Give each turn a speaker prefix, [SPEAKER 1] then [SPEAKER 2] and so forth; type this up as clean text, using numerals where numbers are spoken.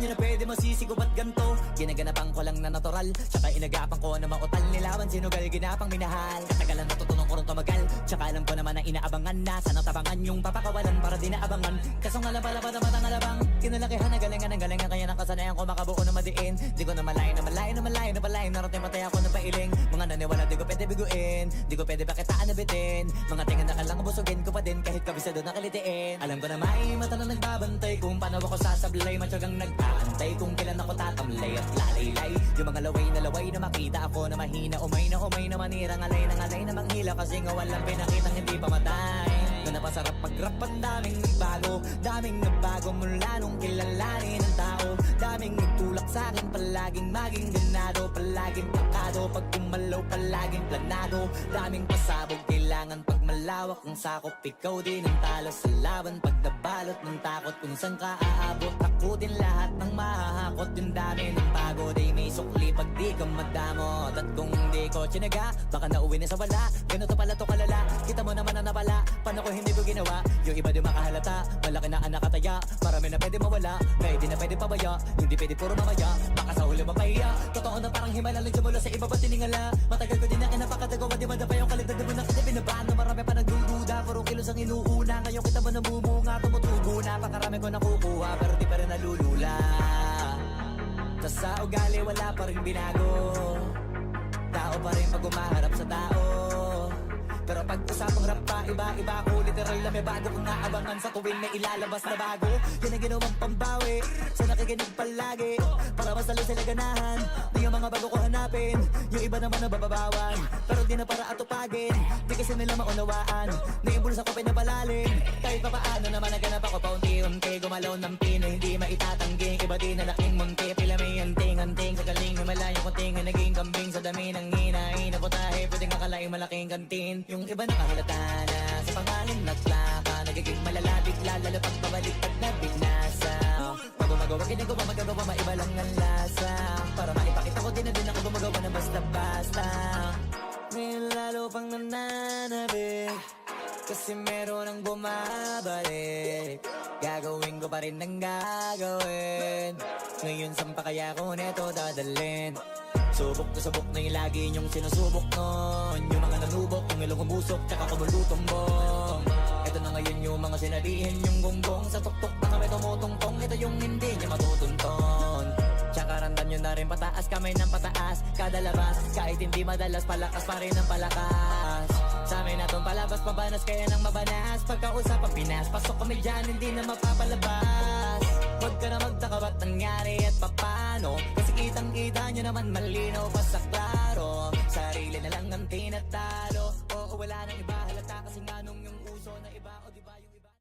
[SPEAKER 1] nyo na pwede masisigo ba't ganto? Ginaganapan ko lang na natural, tsaka inagapan ko na mautal. Nilawan sinugal, ginapang minahal. Katagalan natutunan ko rin tumagal, tsaka alam ko naman na inaabangan na. Sana tabangan yung papakawalan para di naabangan. Kaso nga lang pala ba naman ang alabang kinalakihan na galingan ng galingan. Kaya nakasanayan ko makabuo na madiin. Di ko na malayo na malayo na malayo na malayo. Narating matay ako na pailing. Mga naniwala di ko pwede biguin, di ko pwede pakitaan na bitin. Mga tingan na kalang busugin ko pa din kahit kabisado na kalitiin. Alam ko na may mata na nagbabantay kung paano ako sasablay. Matyagang nag-aantay kung kailan ako tatamlay at lalaylay. Yung mga laway na makita ako na mahina. Umay na manira, ngalay na manghila. Kasi nga walang pinakitang hindi pa matay. Na napasarap mag-rap ang daming nagbago mula nung kilalanin ang tao. Daming nagtulak sa'kin, palaging maging ganado. Palaging pakado, pag kumalaw palaging planado. Daming pasabog, kailangan pag malawak ang sakop. Ikaw din ang talo sa laban, pag nabalot ng takot. Kung saan ka aabot, ako din lahat ng mahahakot. Yung dami ng pagod ay may sukli pag di ka madamot. At kung hindi ko tsinaga, baka nauwi na sa wala. Ganito pala to kalala, kita mo naman ang napala. Paano ko hindi ko ginawa, yung iba di makahalata. Malaki na ang nakataya, marami na pwede mawala. Pwede na pwede pabaya, hindi pwede puro mamaya. Baka sa huli mapahiya, totoo na parang himala lang mula sa iba ba tiningala. Matagal ko din na kinapakatagawa, di madapa yung kalidad. Di mo na kita binabaan na marami pa nagdududa. Puro kilos ang inuuna, ngayon kita mo namumunga. Tumutubo na, pakarami ko nakukuha, pero di pa rin nalulula. Tas sa ugali wala pa rin binago, tao pa rin pag umaharap sa tao. Pero pag usapang rap pa, iba-iba ako. Literal na may bago kong naabangan sa tuwing may ilalabas na bago. Yan ang ginawang pambawi sa nakikinig palagi, para mas lalo sila ganahan na yung mga bago ko hanapin. Yung iba naman nabababawan, pero di na para atupagin. Di kasi nila maunawaan na yung bulsa ko pinapalalim. Kahit pa paano naman naganap ako paunti-unti. Gumalaw ng pino, hindi maitatanggi. Iba din na laking munti, pila may anting-anting. Sa galing na malayong kunting na naging kambing. Sa dami ng hinahin na putahe, pwedeng akalaing malaking kantin. Yung iba nakahalata na sa pangalan na tlaka. Nagiging malala bigla, lalo pag pabalik pag nabinasa. Pag gumagawa, ginagawa, magagawa, maiba lang ang lasa. Para maipakita ko din na din ako gumagawa na basta-basta. Ngayon lalo pang nananabik, kasi meron ang bumabalik. Gagawin ko pa rin ang gagawin. Ngayon saan pa kaya ko neto dadalhin? Subok na yung lagi niyong sinusubok nun. Yung mga nanubok, yung ilong umusok, tsaka kumulutumbong. Ito na ngayon yung mga sinabihin yung gonggong. Sa tuktok na kami tumutungtong, ito yung hindi niya matutunton. Tsaka randam nyo na rin pataas, kamay ng pataas. Kada labas, kahit hindi madalas, palakas pa rin ang palakas. Sa amin na tong palabas, pabanas kaya nang mabanas. Pagkausap ang Pinas, pasok kami dyan, hindi na mapapalabas. Huwag ka na magtaka ba't nangyari at papano, kasi kitang-kita nyo naman malinaw pa sa klaro. Sarili na lang ang tinatalo, oo wala nang iba halata kasi nga